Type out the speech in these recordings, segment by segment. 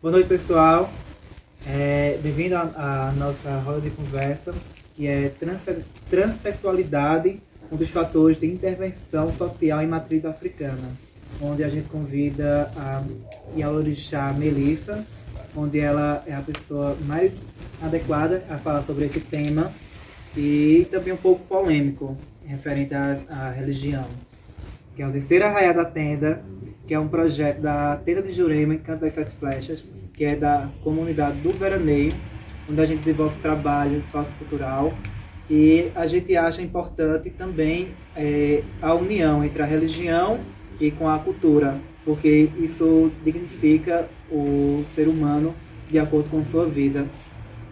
Boa noite, pessoal. Bem-vindo à nossa roda de conversa, que é Transsexualidade, um dos fatores de intervenção social em matriz africana, onde a gente convida a Yalorixá Melissa, onde ela é a pessoa mais adequada a falar sobre esse tema e também um pouco polêmico, referente à religião, que é o Descer Arraiá da Tenda, que é um projeto da Tenda de Jurema, em Canto das Sete Flechas, que é da comunidade do Veraneio, onde a gente desenvolve trabalho sociocultural. E a gente acha importante também a união entre a religião e com a cultura, porque isso dignifica o ser humano de acordo com sua vida.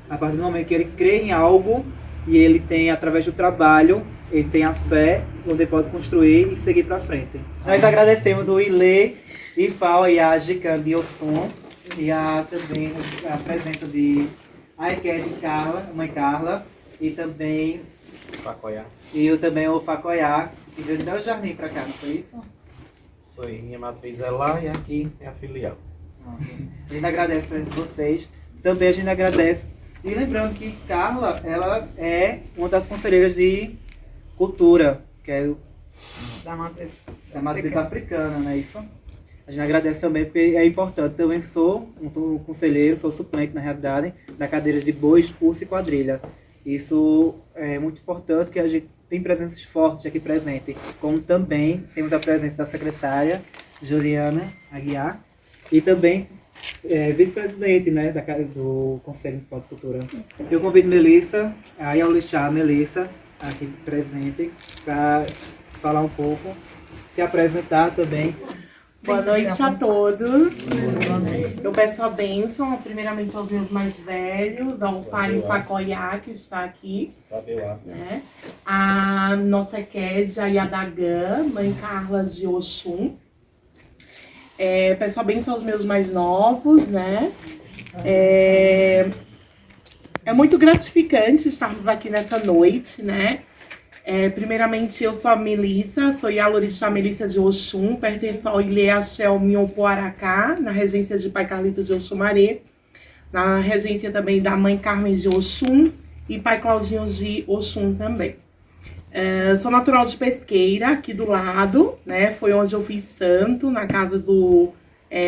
A partir do momento que ele crê em algo e ele tem, através do trabalho, ele tem a fé, onde ele pode construir e seguir para frente. Nós agradecemos o Ilê, Ifal e a Gican de Ossum, e também a presença de Aike de Carla, mãe Carla, e também Facoiá. também o Facoiá, que veio de Belo Jardim para cá, não foi isso? Sou eu, minha matriz é lá e aqui é a filial. A gente agradece a presença de vocês. Também a gente agradece. E lembrando que Carla, ela é uma das conselheiras de cultura, que é Da matriz africana, não é isso? A gente agradece também, porque é importante. Também sou um conselheiro, sou suplente, na realidade, da cadeira de bois, urso e quadrilha. Isso é muito importante, que a gente tem presenças fortes aqui presentes, como também temos a presença da secretária Juliana Aguiar e também vice-presidente, né, do Conselho Municipal de Cultura. Eu convido Melissa, a Yalorixá Melissa, aqui presente, para falar um pouco, se apresentar também. Boa noite a todos. Eu peço a bênção, primeiramente aos meus mais velhos, ao pai Facoiá, que está aqui, né? A nossa Kédia Yadagã, mãe Carla de Oxum. Peço a bênção aos meus mais novos, né? É muito gratificante estarmos aqui nessa noite, né? Primeiramente, eu sou a Melissa, sou Yalorixá Melissa de Oxum, pertenço ao Ilê Axé Miopoaracá, na regência de Pai Carlito de Oxumaré, na regência também da Mãe Carmen de Oxum e Pai Claudinho de Oxum também. Sou natural de Pesqueira, aqui do lado, né? Foi onde eu fiz santo, na casa do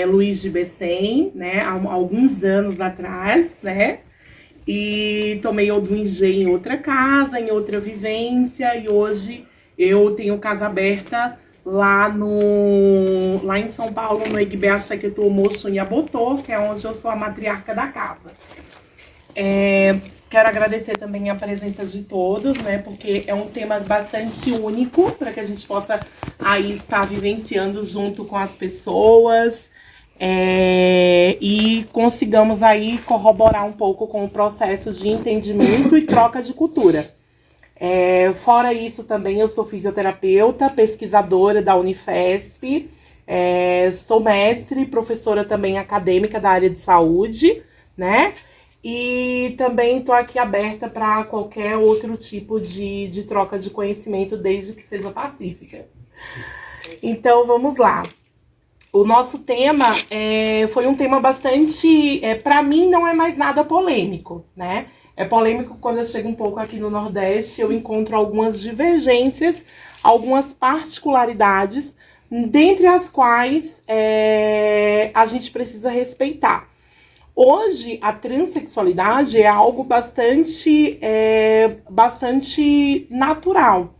Luiz de Becém, né? Há alguns anos atrás, né? E tomei do engenho em outra casa, em outra vivência, e hoje eu tenho casa aberta lá em São Paulo, no Egbe Axequetu Moço em Abotô, que é onde eu sou a matriarca da casa. Quero agradecer também a presença de todos, né, porque é um tema bastante único para que a gente possa aí estar vivenciando junto com as pessoas. E consigamos aí corroborar um pouco com o processo de entendimento e troca de cultura. Fora isso, também eu sou fisioterapeuta, pesquisadora da Unifesp, sou mestre, professora também acadêmica da área de saúde, né? E também estou aqui aberta para qualquer outro tipo de troca de conhecimento, desde que seja pacífica. Então, vamos lá. O nosso tema foi um tema bastante... para mim, não é mais nada polêmico, né? É polêmico quando eu chego um pouco aqui no Nordeste, eu encontro algumas divergências, algumas particularidades, dentre as quais a gente precisa respeitar. Hoje, a transexualidade é algo bastante natural.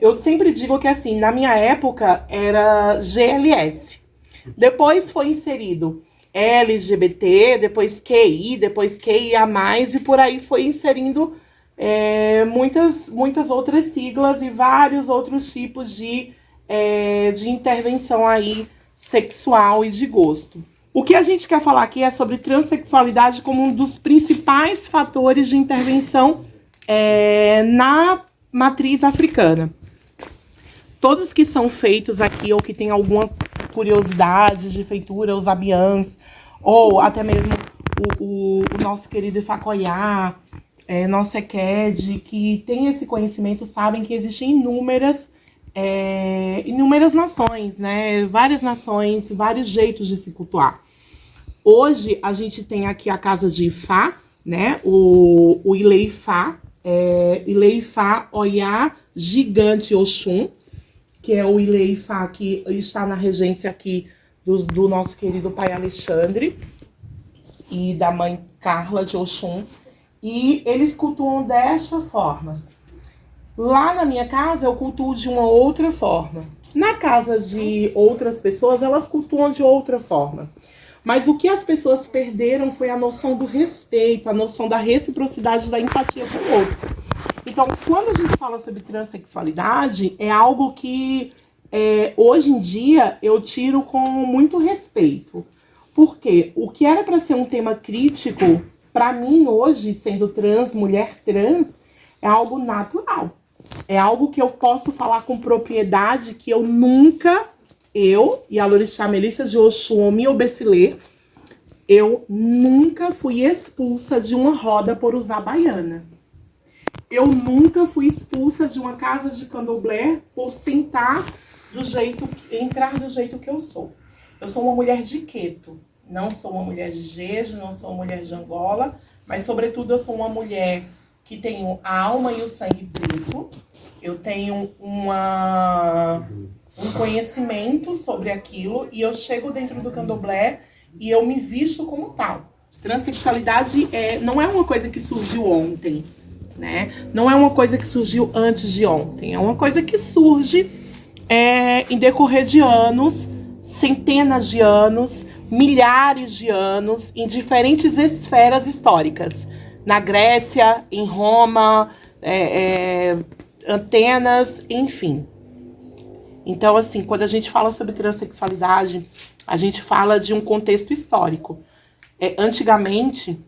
Eu sempre digo que, assim, na minha época, era GLS. Depois foi inserido LGBT, depois QI, depois QIA+, e por aí foi inserindo muitas outras siglas e vários outros tipos de intervenção aí sexual e de gosto. O que a gente quer falar aqui é sobre transexualidade como um dos principais fatores de intervenção na matriz africana. Todos que são feitos aqui ou que têm alguma curiosidade de feitura, os abiãs, ou até mesmo o nosso querido Facoiá, nossa Eked, que tem esse conhecimento, sabem que existem inúmeras nações, né? Várias nações, vários jeitos de se cultuar. Hoje a gente tem aqui a casa de Ifá, né? O Ile-Ifá, Ile-Ifá Oiá Gigante Oxum, que é o Ile-Ifá que está na regência aqui do nosso querido pai Alexandre e da mãe Carla de Oxum. E eles cultuam desta forma. Lá na minha casa eu cultuo de uma outra forma. Na casa de outras pessoas, elas cultuam de outra forma. Mas o que as pessoas perderam foi a noção do respeito, a noção da reciprocidade, da empatia com o outro. Então, quando a gente fala sobre transexualidade, é algo que hoje em dia eu tiro com muito respeito. Porque o que era para ser um tema crítico, para mim hoje, sendo trans, mulher trans, é algo natural. É algo que eu posso falar com propriedade, que eu nunca, eu e a Lorixá Melissa de Oxum, Omi Obecilê, eu nunca fui expulsa de uma roda por usar baiana. Eu nunca fui expulsa de uma casa de candomblé por entrar do jeito que eu sou. Eu sou uma mulher de Queto. Não sou uma mulher de Jeje, não sou uma mulher de Angola, mas, sobretudo, eu sou uma mulher que tenho a alma e o sangue preto. Eu tenho um conhecimento sobre aquilo e eu chego dentro do candomblé e eu me visto como tal. Transexualidade não é uma coisa que surgiu ontem, né? Não é uma coisa que surgiu antes de ontem. É uma coisa que surge em decorrer de anos, centenas de anos, milhares de anos, em diferentes esferas históricas. Na Grécia, em Roma, Atenas, enfim. Então, assim, quando a gente fala sobre transexualidade, a gente fala de um contexto histórico. Antigamente,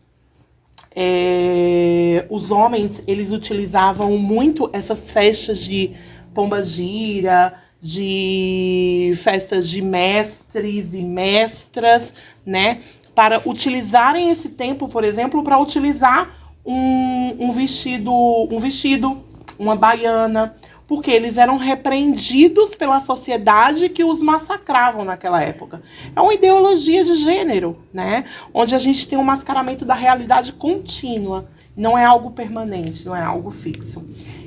os homens, eles utilizavam muito essas festas de pombagira, de festas de mestres e mestras, né? Para utilizarem esse tempo, por exemplo, para utilizar um vestido, uma baiana, porque eles eram repreendidos pela sociedade que os massacravam naquela época. É uma ideologia de gênero, né? Onde a gente tem um mascaramento da realidade contínua, não é algo permanente, não é algo fixo.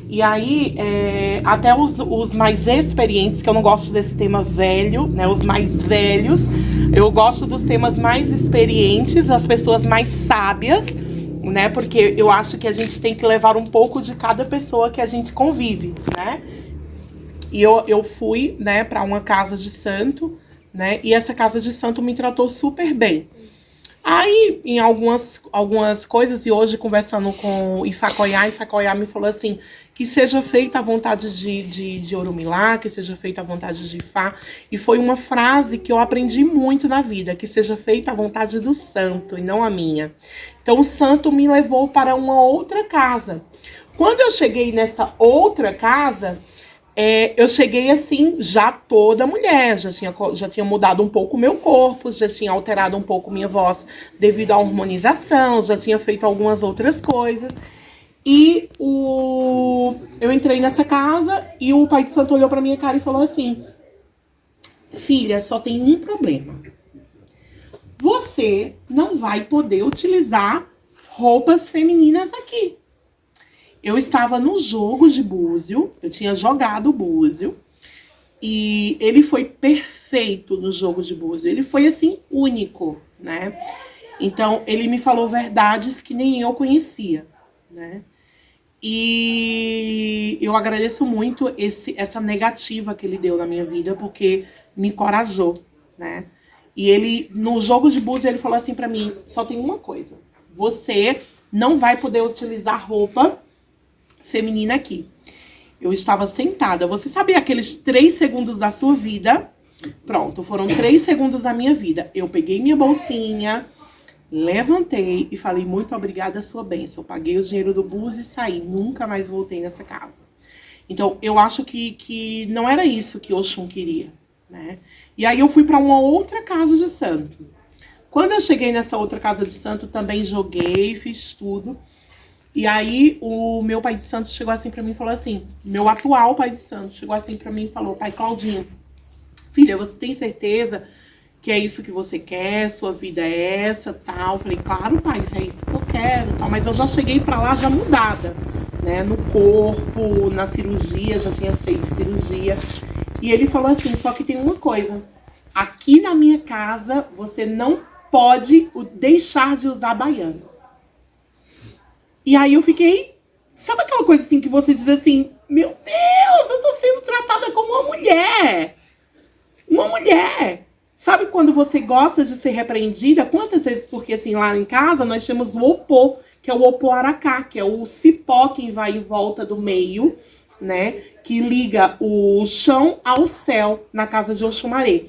E aí, até os mais experientes, que eu não gosto desse tema velho, né? Os mais velhos, eu gosto dos temas mais experientes, as pessoas mais sábias, né? Porque eu acho que a gente tem que levar um pouco de cada pessoa que a gente convive, né? E eu fui, né, para uma casa de santo, né? E essa casa de santo me tratou super bem. Aí, em algumas coisas, e hoje conversando com Ifacoiá me falou assim, que seja feita a vontade de Orumilá, que seja feita a vontade de Ifá. E foi uma frase que eu aprendi muito na vida, que seja feita a vontade do santo e não a minha. Então o santo me levou para uma outra casa. Quando eu cheguei nessa outra casa, eu cheguei assim, já toda mulher, já tinha mudado um pouco o meu corpo, já tinha alterado um pouco minha voz devido à hormonização, já tinha feito algumas outras coisas. E eu entrei nessa casa e o pai de santo olhou pra minha cara e falou assim: filha, só tem um problema. Você não vai poder utilizar roupas femininas aqui. Eu estava no jogo de búzio, eu tinha jogado búzio, e ele foi perfeito no jogo de búzio. Ele foi, assim, único, né? Então, ele me falou verdades que nem eu conhecia, né? E eu agradeço muito essa negativa que ele deu na minha vida, porque me encorajou, né? E ele, no jogo de búzio, ele falou assim pra mim: só tem uma coisa, você não vai poder utilizar roupa feminina aqui. Eu estava sentada. Você sabia aqueles 3 segundos da sua vida? Pronto, foram 3 segundos da minha vida. Eu peguei minha bolsinha, levantei e falei: muito obrigada, sua bênção. Eu paguei o dinheiro do búzio e saí. Nunca mais voltei nessa casa. Então, eu acho que não era isso que Oxum queria, né? E aí eu fui para uma outra casa de santo. Quando eu cheguei nessa outra casa de santo, também joguei, fiz tudo. E aí o meu pai de santo chegou assim pra mim e falou assim, meu atual pai de santo chegou assim pra mim e falou: pai Claudinho, filha, você tem certeza que é isso que você quer, sua vida é essa, tal. Eu falei, claro, pai, isso é isso que eu quero, tal. Mas eu já cheguei pra lá já mudada, né? No corpo, na cirurgia, já tinha feito cirurgia. E ele falou assim, só que tem uma coisa. Aqui na minha casa, você não pode deixar de usar baiano. E aí eu fiquei... Sabe aquela coisa assim que você diz assim, meu Deus, eu tô sendo tratada como uma mulher. Uma mulher. Sabe quando você gosta de ser repreendida? Quantas vezes? Porque assim, lá em casa nós temos o opô, que é o opoaracá, que é o cipó que vai em volta do meio, né? Que liga o chão ao céu na casa de Oxumaré.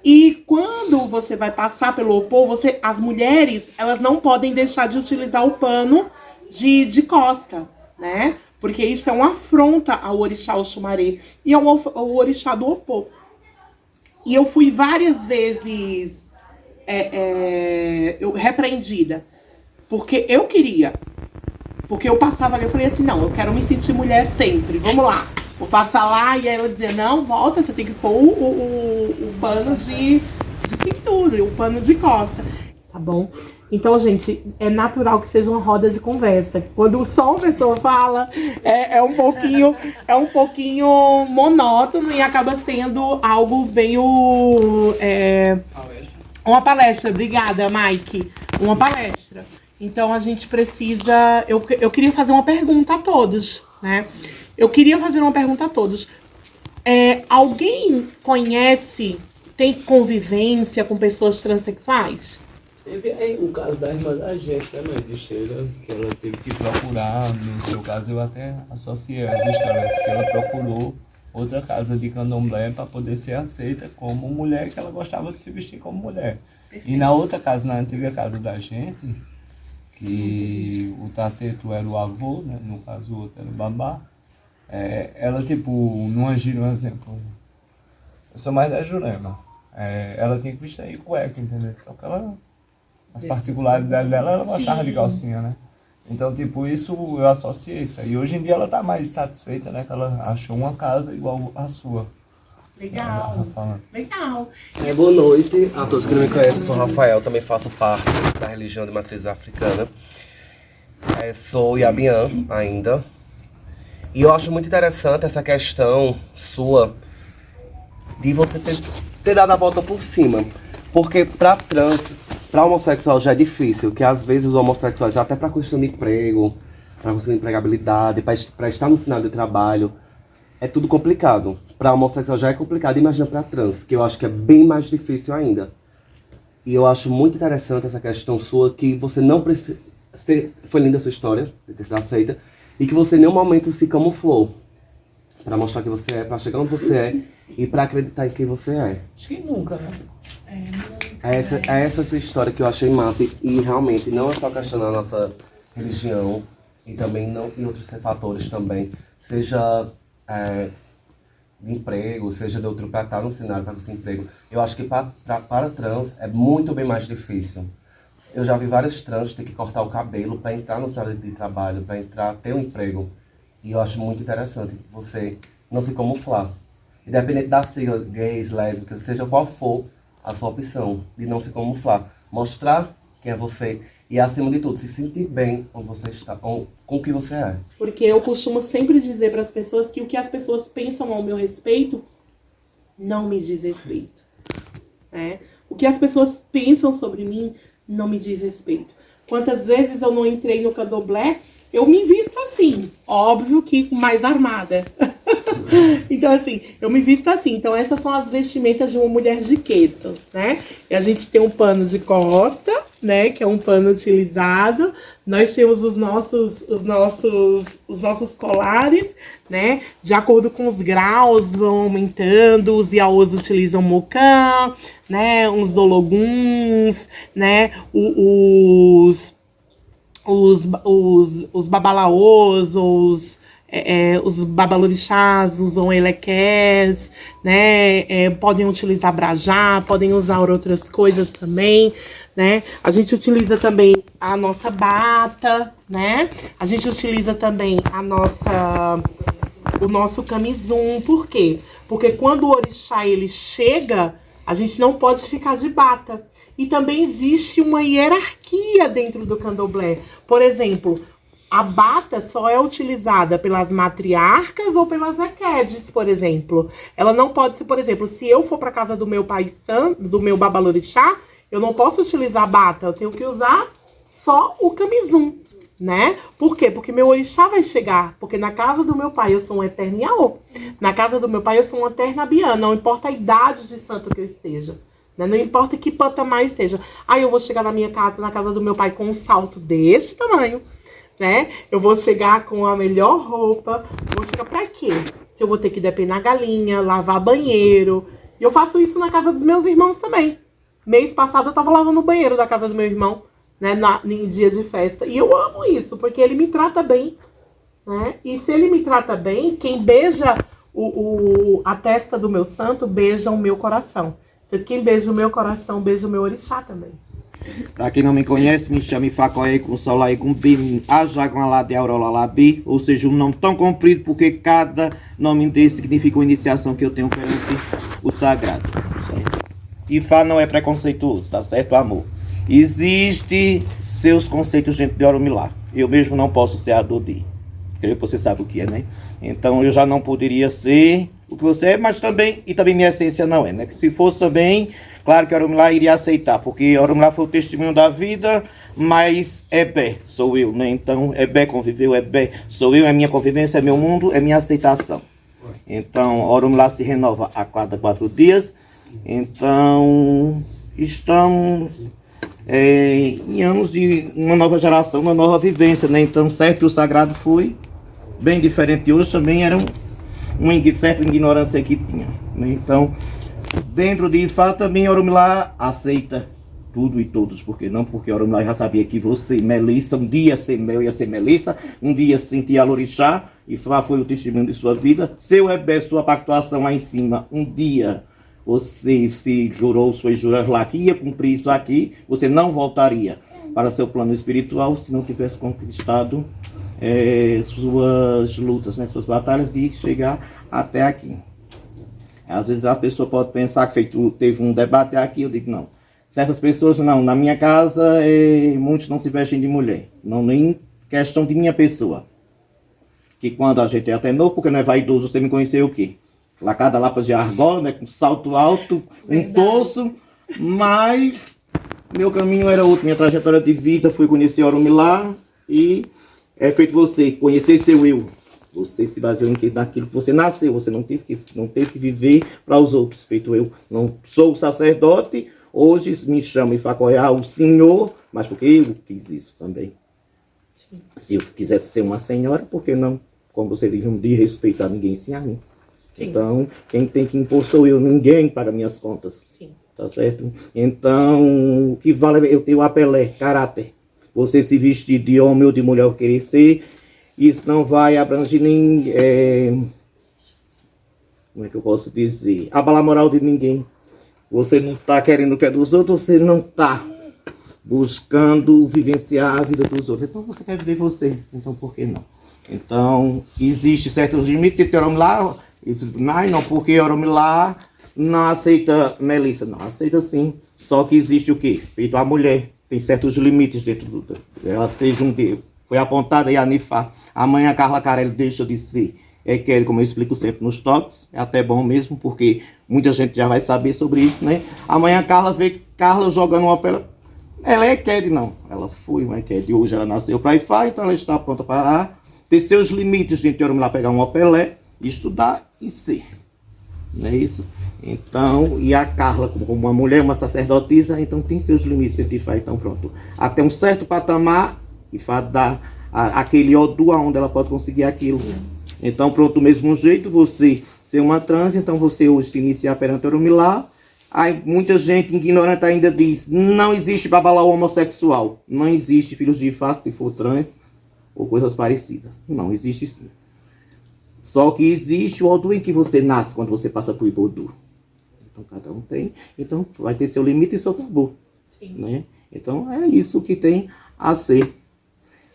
E quando você vai passar pelo opô, as mulheres, elas não podem deixar de utilizar o pano de costa, né? Porque isso é uma afronta ao orixá Oxumaré e ao orixá do opô. E eu fui várias vezes repreendida. Porque eu queria. Porque eu passava ali, eu falei assim, não, eu quero me sentir mulher sempre, vamos lá. Vou passar lá e aí ela dizia, não, volta, você tem que pôr o pano de cintura, o pano de costa. Tá bom? Então, gente, é natural que seja uma roda de conversa. Quando só uma pessoa fala, é um pouquinho monótono e acaba sendo algo bem uma palestra. Obrigada, Mike. Uma palestra. Então, a gente precisa... Eu queria fazer uma pergunta a todos, né? Eu queria fazer uma pergunta a todos. Alguém tem convivência com pessoas transexuais? Teve aí o caso da irmã da gente, né, mãe de Sheila, que ela teve que procurar, no seu caso eu até associei as histórias, que ela procurou outra casa de candomblé para poder ser aceita como mulher, que ela gostava de se vestir como mulher. Perfeito. E na outra casa, na antiga casa da gente, que o tateto era o avô, né, no caso o outro era o babá, ela tipo, numa gira, um exemplo, eu sou mais da Jurema, ela tinha que vestir aí cueca, entendeu? Só que ela... As particularidades dela, ela gostava de calcinha, né? Então, tipo, isso eu associei isso. E hoje em dia ela tá mais satisfeita, né? Que ela achou uma casa igual a sua. Legal. Legal. Boa noite a todos que não me conhecem. Eu sou Rafael, também faço parte da religião de matriz africana. Sou Iabian ainda. E eu acho muito interessante essa questão sua de você ter dado a volta por cima. Porque para homossexual já é difícil, que às vezes os homossexuais, até para questão de emprego, para conseguir empregabilidade, para estar no cenário de trabalho, é tudo complicado. Para homossexual já é complicado, imagina para trans, que eu acho que é bem mais difícil ainda. E eu acho muito interessante essa questão sua, que você não precisa... Foi linda a sua história, de ter sido aceita, e que você em nenhum momento se camuflou para mostrar que você é, para chegar onde você é e para acreditar em quem você é. Acho que nunca, né? Essa sua história que eu achei massa e realmente não é só questionar a nossa religião e também não, e outros fatores também, seja de emprego, seja de outro para estar no cenário para conseguir emprego. Eu acho que para trans é muito bem mais difícil. Eu já vi vários trans ter que cortar o cabelo para entrar no cenário de trabalho, para ter um emprego. E eu acho muito interessante você não se camuflar. Independente da sigla, gays, lésbicas, seja qual for a sua opção, de não se camuflar. Mostrar quem é você e, acima de tudo, se sentir bem onde você está, com o que você é. Porque eu costumo sempre dizer para as pessoas que o que as pessoas pensam ao meu respeito não me diz respeito. Né? O que as pessoas pensam sobre mim não me diz respeito. Quantas vezes eu não entrei no candomblé, eu me visto assim, óbvio que mais armada. Então, assim, eu me visto assim. Então, essas são as vestimentas de uma mulher de gueto, né? E a gente tem um pano de costa, né? Que é um pano utilizado. Nós temos os nossos colares, né? De acordo com os graus, vão aumentando. Os iaôs utilizam mocã, né? Uns dologuns, né? Os babalaôs, os babalorixás usam elequés, né? Podem utilizar brajá, podem usar outras coisas também, né? A gente utiliza também a nossa bata, né? A gente utiliza também o nosso camisum. Por quê? Porque quando o orixá ele chega A gente não pode ficar de bata. E também existe uma hierarquia dentro do candomblé. Por exemplo, a bata só é utilizada pelas matriarcas ou pelas equedes, por exemplo. Ela não pode ser, por exemplo, se eu for para casa do meu pai santo, do meu babalorixá, eu não posso utilizar a bata, eu tenho que usar só o camisum, né? Por quê? Porque meu orixá vai chegar. Porque na casa do meu pai eu sou um eterno Iaô. Na casa do meu pai eu sou uma eterna Bian. Não importa a idade de santo que eu esteja. Né? Não importa que patamar esteja. Aí eu vou chegar na casa do meu pai com um salto desse tamanho. Né? Eu vou chegar com a melhor roupa. Vou chegar pra quê? Se eu vou ter que depenar galinha, lavar banheiro. E eu faço isso na casa dos meus irmãos também. Mês passado eu tava lavando o banheiro da casa do meu irmão, né? Em dia de festa. E eu amo isso, porque ele me trata bem. Né? E se ele me trata bem, quem beija a testa do meu santo, beija o meu coração. Então, quem beija o meu coração, beija o meu orixá também. Para quem não me conhece, me chamo Ifacoé com Solai com Bim, Ajagualá de Aurolalabi, ou seja, um nome tão comprido porque cada nome desse significa uma iniciação que eu tenho perante o sagrado. Certo? Ifá não é preconceituoso, tá certo, amor? Existe seus conceitos dentro de Oromilá. Eu mesmo não posso ser a Dodi. Creio que você sabe o que é, né? Então eu já não poderia ser o que você é, mas também minha essência não é, né? Se fosse também, claro que Oromilá iria aceitar, porque Oromilá foi o testemunho da vida, mas Ebé sou eu, né? Então Ebé conviveu, Ebé sou eu, é minha convivência, é meu mundo, é minha aceitação. Então Oromilá se renova a cada 4 dias. Então estamos em anos de uma nova geração, uma nova vivência, né? Então certo que o sagrado foi bem diferente de hoje, também era uma certa ignorância que tinha, né? Então dentro de Ifá também Oromilá aceita tudo e todos, porque não? Porque Oromilá já sabia que você, Melissa, um dia ser Mel ia ser Melissa, um dia sentir Alorixá, Ifá foi o testemunho de sua vida, seu Ebé, sua pactuação lá em cima, um dia você se jurou suas juras lá que ia cumprir isso aqui, você não voltaria para seu plano espiritual se não tivesse conquistado suas lutas, né, suas batalhas de chegar até aqui. Às vezes a pessoa pode pensar que teve um debate aqui, eu digo não. Certas pessoas não, na minha casa muitos não se vestem de mulher, não nem questão de minha pessoa. Que quando a gente é até novo, porque não é vaidoso, você me conheceu o quê? Cada lápis de argola, né, com salto alto, um poço, mas meu caminho era outro, minha trajetória de vida foi conhecer Oromilá e é feito você, conhecer seu eu. Você se baseou naquilo que você nasceu, você não teve que viver para os outros, feito eu. Não sou sacerdote, hoje me chamo Ifacoé, o senhor, mas porque eu quis isso também. Sim. Se eu quisesse ser uma senhora, por que não? Como você diz, não de respeitar ninguém sem a mim. Sim. Então, quem tem que impor sou eu, ninguém paga minhas contas. Sim. Tá certo? Então, o que vale é eu ter o apelé, caráter. Você se vestir de homem ou de mulher eu querer ser, isso não vai abranger nem, como é que eu posso dizer, abalar a moral de ninguém. Você não está querendo o que é dos outros, você não está buscando vivenciar a vida dos outros. Então, você quer viver você, então por que não? Então, existe certos limites que Oromilá, não, porque Oromilá não aceita Melissa, não, aceita sim, só que existe o quê? Feito a mulher, tem certos limites dentro do... Ela seja um Deus, foi apontada aí a Nifá, amanhã a Carla Carelli deixa de ser, como eu explico sempre nos toques, é até bom mesmo, porque muita gente já vai saber sobre isso, né? Amanhã a Carla vê Carla jogando uma pela... Ela é Eked, não, ela foi uma Eked, hoje ela nasceu para Ifá, então ela está pronta para ter seus limites dentro de Oromilá, pegar um opelé, estudar e ser. Não é isso? Então, e a Carla, como uma mulher, uma sacerdotisa, então tem seus limites dentro de Ifá, então pronto. Até um certo patamar, Ifá dá aquele Odu onde ela pode conseguir aquilo. Então, pronto, do mesmo jeito, você ser uma trans, então você hoje se iniciar perante Oromilá, aí muita gente ignorante ainda diz, não existe babalao homossexual, não existe filhos de Ifá, se for trans, ou coisas parecidas. Não, existe sim. Só que existe o Odu em que você nasce quando você passa por Ibodu. Então cada um tem, então vai ter seu limite e seu tabu. Né? Então é isso que tem a ser.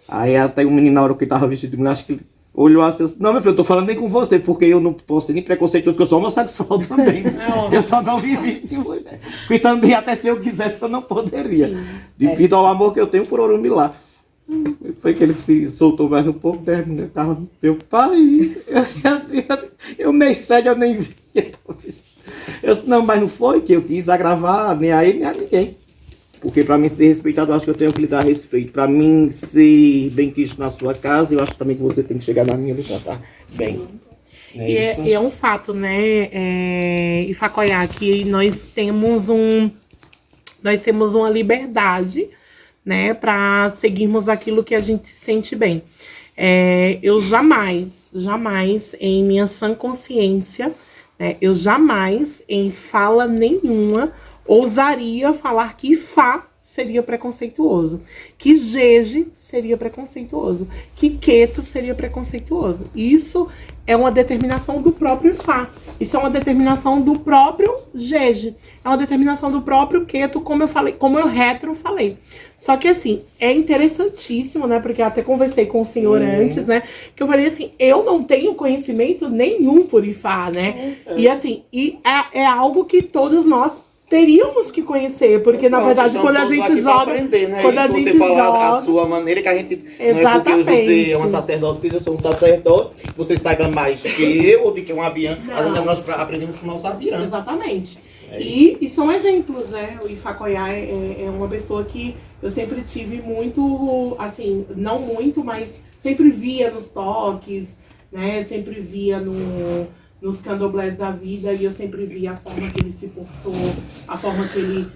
Aí até o menino na hora que estava vestido de mulher, acho que olhou assim, não, meu filho, eu tô falando nem com você, porque eu não posso ser nem preconceituoso, porque eu sou homossexual também. Eu só não me visto de mulher. E também, até se eu quisesse, eu não poderia. Devido ao amor que eu tenho por Orumilá. Foi que ele se soltou mais um pouco, né? Tava meu pai. Eu meio sério, eu nem vi. Eu disse, não, mas não foi que eu quis agravar nem a ele, nem a ninguém. Porque para mim ser respeitado, eu acho que eu tenho que lhe dar respeito. Para mim ser bem quisto na sua casa, eu acho também que você tem que chegar na minha e me tratar bem. E é um fato, né, Ifacoiá, que nós temos uma liberdade, né, para seguirmos aquilo que a gente se sente bem. Eu jamais, em minha sã consciência, eu jamais, em fala nenhuma, ousaria falar que Ifá seria preconceituoso, que Jeje seria preconceituoso, que Queto seria preconceituoso. Isso é uma determinação do próprio Ifá. Isso é uma determinação do próprio Jeje. É uma determinação do próprio Queto, como eu falei, como eu falei. Só que assim, é interessantíssimo, né? Porque eu até conversei com o senhor antes, né? Que eu falei assim, eu não tenho conhecimento nenhum por Ifá, né? E assim, é algo que todos nós teríamos que conhecer, porque na verdade quando a gente joga, aprender, né? quando a você gente falar joga a sua maneira, que a gente exatamente. Não é porque você é uma sacerdote, que eu sou um sacerdote, você saiba mais que eu ou de que um Abian. Às vezes nós aprendemos com o nosso Abian. Exatamente. E são exemplos, né? O Ifacoiá é uma pessoa que eu sempre tive muito, assim, não muito, mas sempre via nos toques, né? Sempre via nos candomblés da vida, e eu sempre via a forma que ele se portou, a forma que ele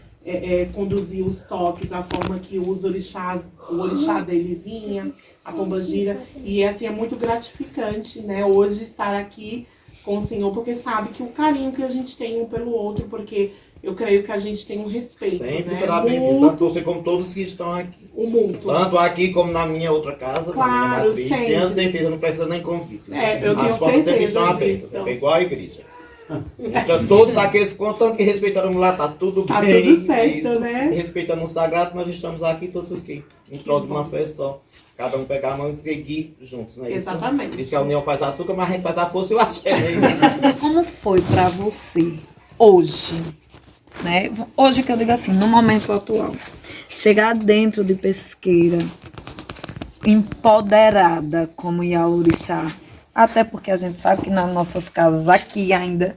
conduziu os toques, a forma que os orixás, o orixá dele vinha, a pombagira, e assim, é muito gratificante, né, hoje estar aqui com o Senhor, porque sabe que o carinho que a gente tem um pelo outro, porque eu creio que a gente tem um respeito. Sempre né? será bem-vindo, tanto você como todos que estão aqui. O mútuo. Tanto aqui como na minha outra casa, claro, na minha matriz. sempre. Tenho certeza, não precisa nem convite. Né? Eu tenho as portas sempre certeza estão abertas, disso. é igual a igreja. Então, todos aqueles que respeitaram lá, tá tudo tá bem. Tudo certo, isso. né? Respeitando o sagrado, nós estamos aqui todos aqui, em prol de uma fé só. Cada um pegar a mão e seguir juntos, né? Exatamente. Por isso que a união faz açúcar, mas a gente faz a força e o axé, né? Como foi pra você hoje, né? Hoje que eu digo assim, no momento atual, chegar dentro de Pesqueira, empoderada como Yaorixá, até porque a gente sabe que nas nossas casas aqui ainda,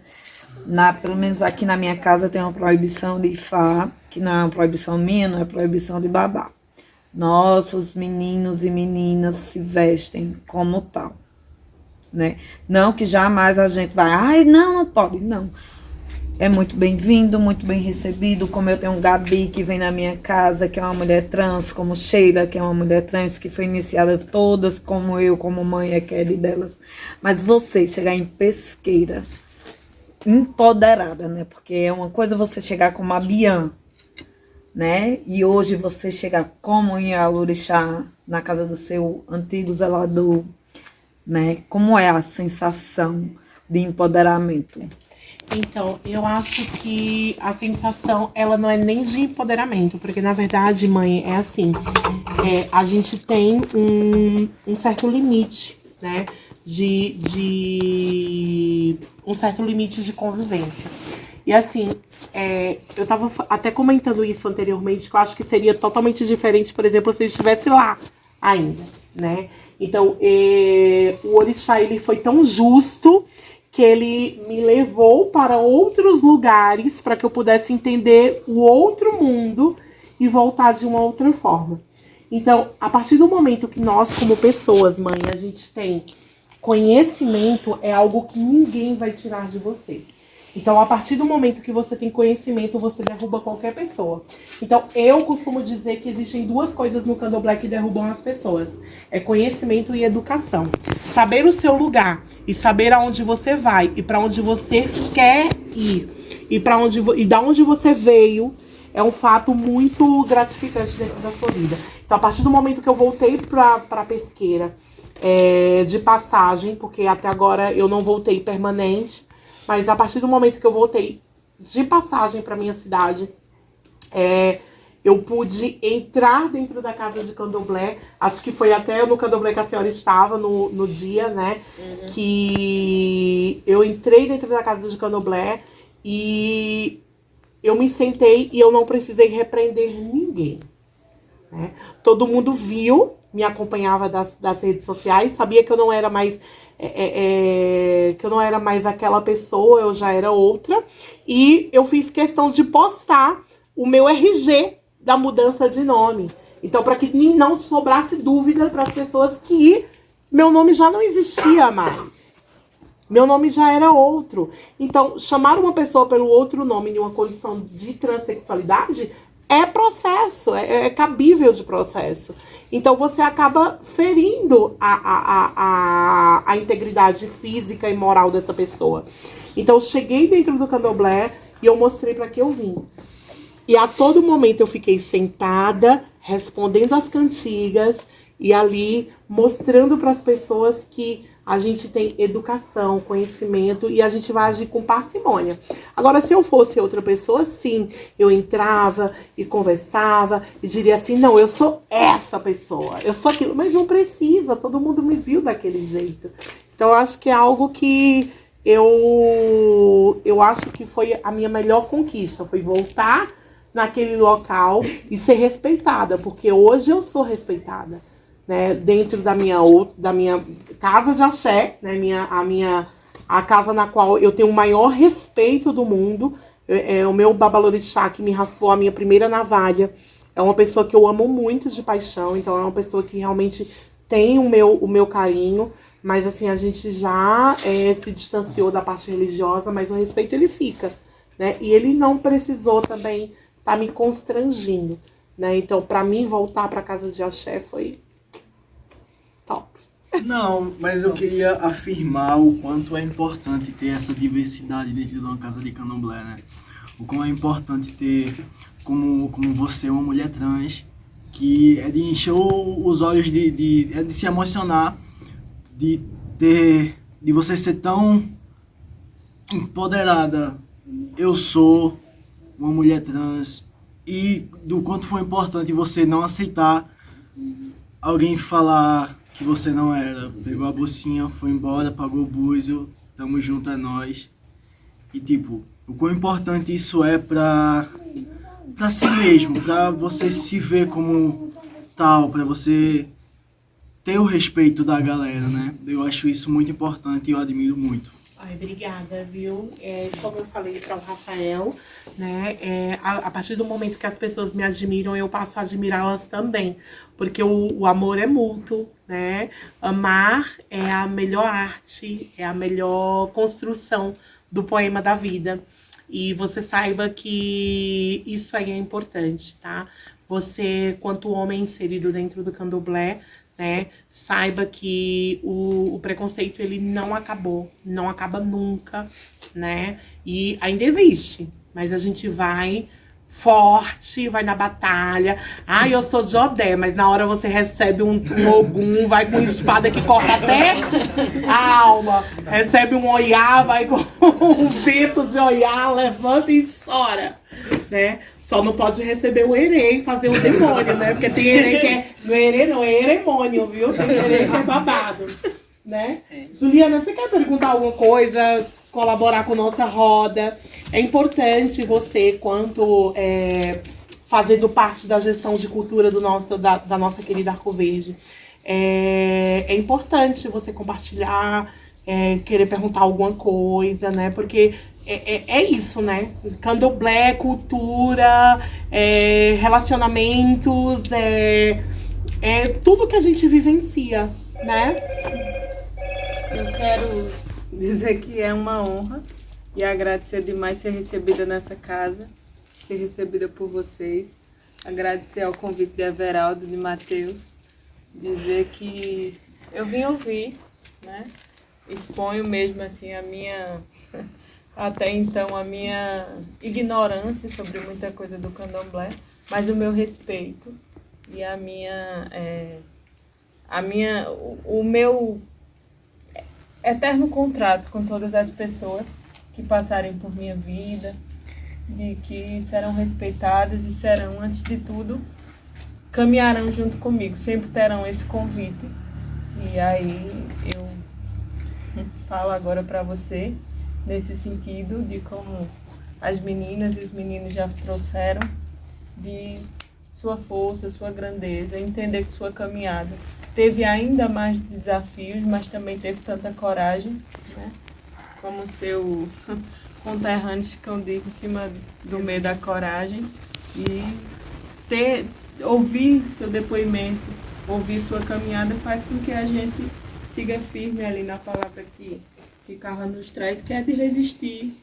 pelo menos aqui na minha casa tem uma proibição de Ifá, que não é uma proibição minha, não é proibição de babá. Nossos meninos e meninas se vestem como tal, né? Não que jamais a gente vai, ai, não pode, não. É muito bem-vindo, muito bem recebido, como eu tenho um Gabi que vem na minha casa, que é uma mulher trans, como Sheila, que é uma mulher trans, que foi iniciada todas, como eu, como mãe, é Kelly delas. Mas você chegar em Pesqueira, empoderada, né? Porque é uma coisa você chegar como a Bian, né? E hoje você chegar como em Yaorixá, na casa do seu antigo zelador, né? Como é a sensação de empoderamento? Então, eu acho que a sensação, ela não é nem de empoderamento, porque na verdade, mãe, é assim, a gente tem um certo limite, né? Um certo limite de convivência. E assim, eu tava até comentando isso anteriormente, que eu acho que seria totalmente diferente, por exemplo, se eu estivesse lá ainda, né? Então, o orixá, ele foi tão justo que ele me levou para outros lugares para que eu pudesse entender o outro mundo e voltar de uma outra forma. Então, a partir do momento que nós, como pessoas, mãe, a gente tem conhecimento, é algo que ninguém vai tirar de você. Então, a partir do momento que você tem conhecimento, você derruba qualquer pessoa. Então, eu costumo dizer que existem duas coisas no candomblé que derrubam as pessoas. É conhecimento e educação. Saber o seu lugar e saber aonde você vai e para onde você quer ir e da onde você veio é um fato muito gratificante dentro da sua vida. Então, a partir do momento que eu voltei para Pesqueira, de passagem, porque até agora eu não voltei permanente, mas a partir do momento que eu voltei de passagem para minha cidade, eu pude entrar dentro da casa de candomblé. Acho que foi até no candomblé que a senhora estava no dia, né? Que eu entrei dentro da casa de candomblé e eu me sentei e eu não precisei repreender ninguém, né? Todo mundo viu, me acompanhava das redes sociais, sabia que eu não era mais que eu não era mais aquela pessoa, eu já era outra. E eu fiz questão de postar o meu RG da mudança de nome. Então, para que não sobrasse dúvida para as pessoas que meu nome já não existia mais. Meu nome já era outro. Então, chamar uma pessoa pelo outro nome em uma condição de transexualidade é processo, é cabível de processo. Então, você acaba ferindo a integridade física e moral dessa pessoa. Então, eu cheguei dentro do candomblé e eu mostrei para que eu vim. E a todo momento eu fiquei sentada, respondendo as cantigas e ali mostrando para as pessoas que a gente tem educação, conhecimento e a gente vai agir com parcimônia. Agora, se eu fosse outra pessoa, sim, eu entrava e conversava e diria assim, não, eu sou essa pessoa, eu sou aquilo. Mas não precisa, todo mundo me viu daquele jeito. Então, eu acho que é algo que eu acho que foi a minha melhor conquista, foi voltar naquele local e ser respeitada, porque hoje eu sou respeitada, né, dentro da minha casa de axé, né, a casa na qual eu tenho o maior respeito do mundo. O meu babalorixá que me raspou a minha primeira navalha é uma pessoa que eu amo muito de paixão, então é uma pessoa que realmente tem o meu carinho, mas assim, a gente já se distanciou da parte religiosa, mas o respeito ele fica, né, e ele não precisou também tá me constrangindo, né? Então, para mim, voltar para casa de axé foi top. Não, mas eu queria afirmar o quanto é importante ter essa diversidade dentro de uma casa de candomblé, né? O quão é importante ter, como você, uma mulher trans, que é de encher os olhos, de se emocionar, de você ser tão empoderada. Eu sou uma mulher trans, e do quanto foi importante você não aceitar alguém falar que você não era. Pegou a bolsinha, foi embora, pagou o búzio, tamo junto, é nóis. E tipo, o quão importante isso é pra si mesmo, pra você se ver como tal, pra você ter o respeito da galera, né? Eu acho isso muito importante e eu admiro muito. Ai, obrigada, viu? Como eu falei para o Rafael, né? A partir do momento que as pessoas me admiram, eu passo a admirá-las também. Porque o amor é mútuo, né? Amar é a melhor arte, é a melhor construção do poema da vida. E você saiba que isso aí é importante, tá? Você, quanto homem inserido dentro do candomblé, né, saiba que o preconceito ele não acabou, não acaba nunca, né? E ainda existe, mas a gente vai forte, vai na batalha. Eu sou de Odé, mas na hora você recebe um ogum, vai com espada que corta até a alma. Recebe um oiá, vai com um vento de oiá, levanta e chora, né? Só não pode receber o erê e fazer o demônio, né? Porque tem erê que é... Não é erê não, é eremônio, viu? Tem erê que é babado, né? Juliana, você quer perguntar alguma coisa? Colaborar com nossa roda? É importante você, quanto fazendo parte da gestão de cultura da nossa querida Arco Verde, é importante você compartilhar, querer perguntar alguma coisa, né? Porque é isso, né? Candomblé, cultura, relacionamentos, tudo que a gente vivencia, né? Eu quero dizer que é uma honra e agradecer demais ser recebida nessa casa, ser recebida por vocês. Agradecer ao convite de Everaldo, de Matheus, dizer que eu vim ouvir, né? Exponho mesmo assim a minha... até então a minha ignorância sobre muita coisa do candomblé, mas o meu respeito e o meu eterno contrato com todas as pessoas que passarem por minha vida, de que serão respeitadas e serão, antes de tudo, caminharão junto comigo, sempre terão esse convite. E aí eu falo agora para você nesse sentido de como as meninas e os meninos já trouxeram, de sua força, sua grandeza, entender que sua caminhada teve ainda mais desafios, mas também teve tanta coragem, né? Como seu conterrâneo Chicão disse, em cima do meio da coragem, e ouvir seu depoimento, ouvir sua caminhada faz com que a gente siga firme ali na palavra que Carla nos traz, que é de resistir,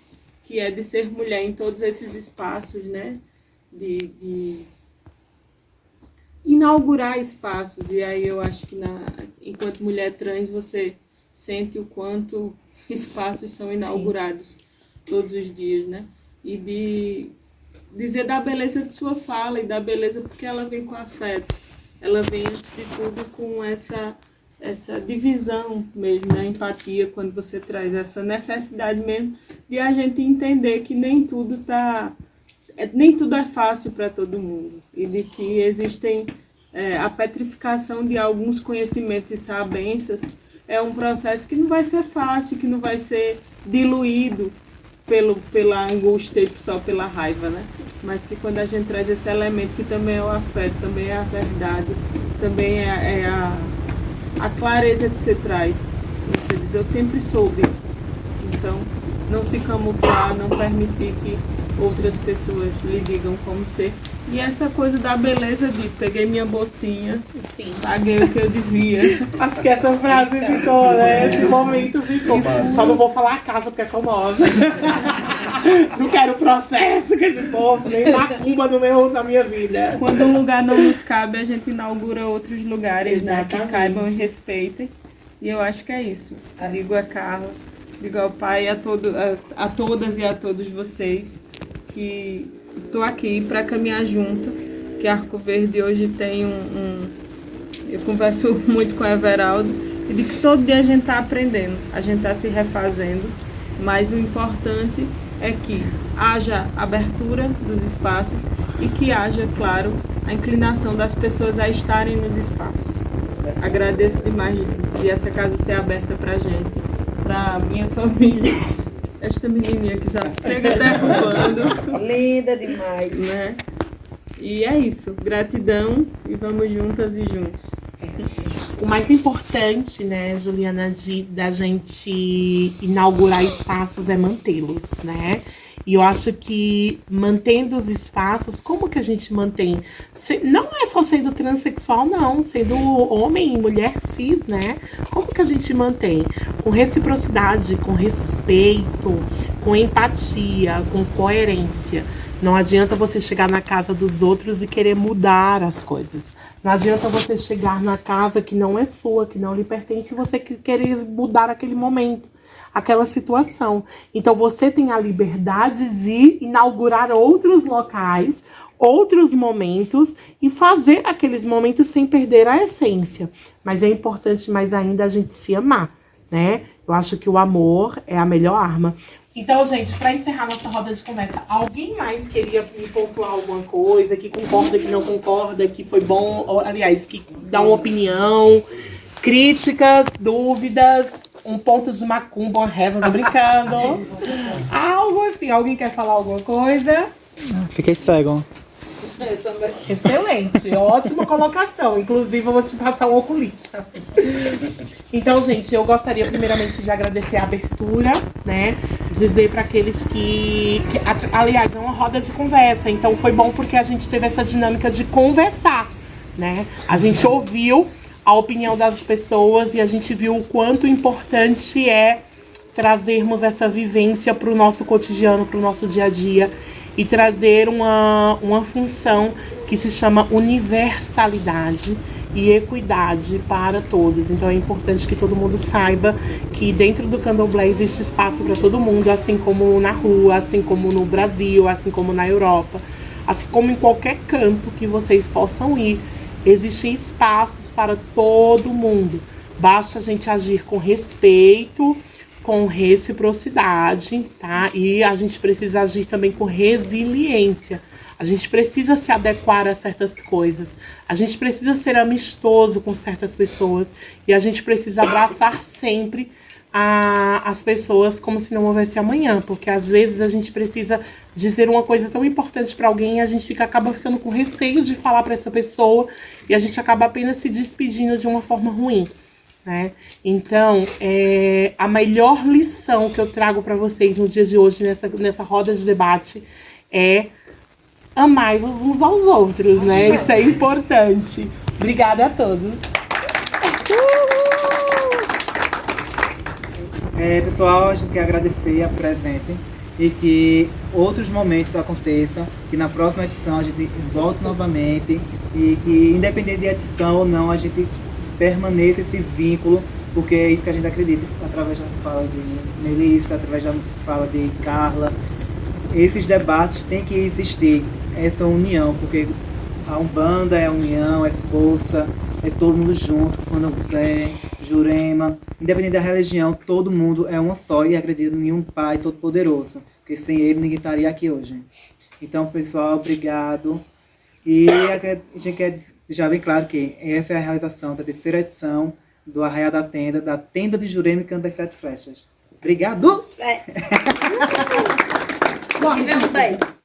que é de ser mulher em todos esses espaços, né? De inaugurar espaços. E aí eu acho que enquanto mulher trans você sente o quanto espaços são inaugurados todos os dias, né? E de dizer da beleza de sua fala e da beleza porque ela vem com afeto. Ela vem, antes de tudo, com essa divisão mesmo, né? Empatia, quando você traz essa necessidade mesmo de a gente entender que nem tudo é fácil para todo mundo. E de que existem a petrificação de alguns conhecimentos e sabências é um processo que não vai ser fácil, que não vai ser diluído pela angústia e só pela raiva, né? Mas que quando a gente traz esse elemento que também é o afeto, também é a verdade, também é a clareza que você traz. Você diz, eu sempre soube. Então, não se camuflar, não permitir que outras pessoas lhe digam como ser. E essa coisa da beleza de peguei minha bolsinha, sim, paguei o que eu devia. Acho que essa frase ficou, né? Esse momento ficou. Só não vou falar a casa porque é famosa. Não quero processo com esse povo, nem macumba na minha vida. Quando um lugar não nos cabe, a gente inaugura outros lugares, né? Que caibam e respeitem. E eu acho que é isso. Digo a Carla, digo ao pai, a todas e a todos vocês que estou aqui para caminhar junto, que Arco Verde hoje tem eu converso muito com o Everaldo, e de que todo dia a gente está aprendendo, a gente está se refazendo, mas o importante é que haja abertura dos espaços e que haja, claro, a inclinação das pessoas a estarem nos espaços. Agradeço demais de essa casa ser aberta para a gente, para minha família. Esta menininha que já chega derrubando. Linda demais. Né? E é isso. Gratidão e vamos juntas e juntos. O mais importante, né, Juliana, da gente inaugurar espaços é mantê-los, né? E eu acho que mantendo os espaços, como que a gente mantém? Não é só sendo transexual, não. Sendo homem e mulher cis, né? Como que a gente mantém? Com reciprocidade, com respeito, com empatia, com coerência. Não adianta você chegar na casa dos outros e querer mudar as coisas. Não adianta você chegar na casa que não é sua, que não lhe pertence, e você querer mudar aquele momento, aquela situação. Então você tem a liberdade de inaugurar outros locais, outros momentos e fazer aqueles momentos sem perder a essência. Mas é importante mais ainda a gente se amar, né? Eu acho que o amor é a melhor arma. Então, gente, para encerrar nossa roda de conversa, alguém mais queria me pontuar alguma coisa, que concorda, que não concorda, que foi bom, ou, aliás, que dá uma opinião, críticas, dúvidas, um ponto de macumba, uma reza, tô brincando. Algo assim, alguém quer falar alguma coisa? Fiquei cego. Eu também. Excelente, ótima colocação. Inclusive, eu vou te passar um oculista. Então, gente, eu gostaria primeiramente de agradecer a abertura, né? Dizer para aqueles aliás, é uma roda de conversa. Então, foi bom porque a gente teve essa dinâmica de conversar, né? A gente ouviu a opinião das pessoas e a gente viu o quanto importante é trazermos essa vivência para o nosso cotidiano, para o nosso dia a dia, e trazer uma função que se chama universalidade e equidade para todos. Então é importante que todo mundo saiba que dentro do candomblé existe espaço para todo mundo, assim como na rua, assim como no Brasil, assim como na Europa, assim como em qualquer canto que vocês possam ir. Existem espaços para todo mundo. Basta a gente agir com respeito, com reciprocidade, tá? E a gente precisa agir também com resiliência. A gente precisa se adequar a certas coisas. A gente precisa ser amistoso com certas pessoas. E a gente precisa abraçar sempre as pessoas como se não houvesse amanhã. Porque às vezes a gente precisa dizer uma coisa tão importante para alguém e a gente acaba ficando com receio de falar para essa pessoa. E a gente acaba apenas se despedindo de uma forma ruim. Né? Então, a melhor lição que eu trago para vocês no dia de hoje, nessa roda de debate, é amai-vos uns aos outros, né? Isso é importante. Obrigada a todos. Pessoal, a gente quer agradecer a presente e que outros momentos aconteçam, que na próxima edição a gente volte novamente e que, independente de edição ou não, a gente permaneça esse vínculo, porque é isso que a gente acredita, através da fala de Melissa, através da fala de Carla. Esses debates têm que existir, essa união, porque a Umbanda é união, é força, é todo mundo junto, Candomblé, Jurema, independente da religião, todo mundo é uma só e acredita em um Pai Todo-Poderoso, porque sem ele ninguém estaria aqui hoje. Então, pessoal, obrigado. E a gente quer deixar bem claro que essa é a realização da terceira edição do Arraial da Tenda de Jurema e Canto das Sete Flechas. Obrigado! Corre, meu 10.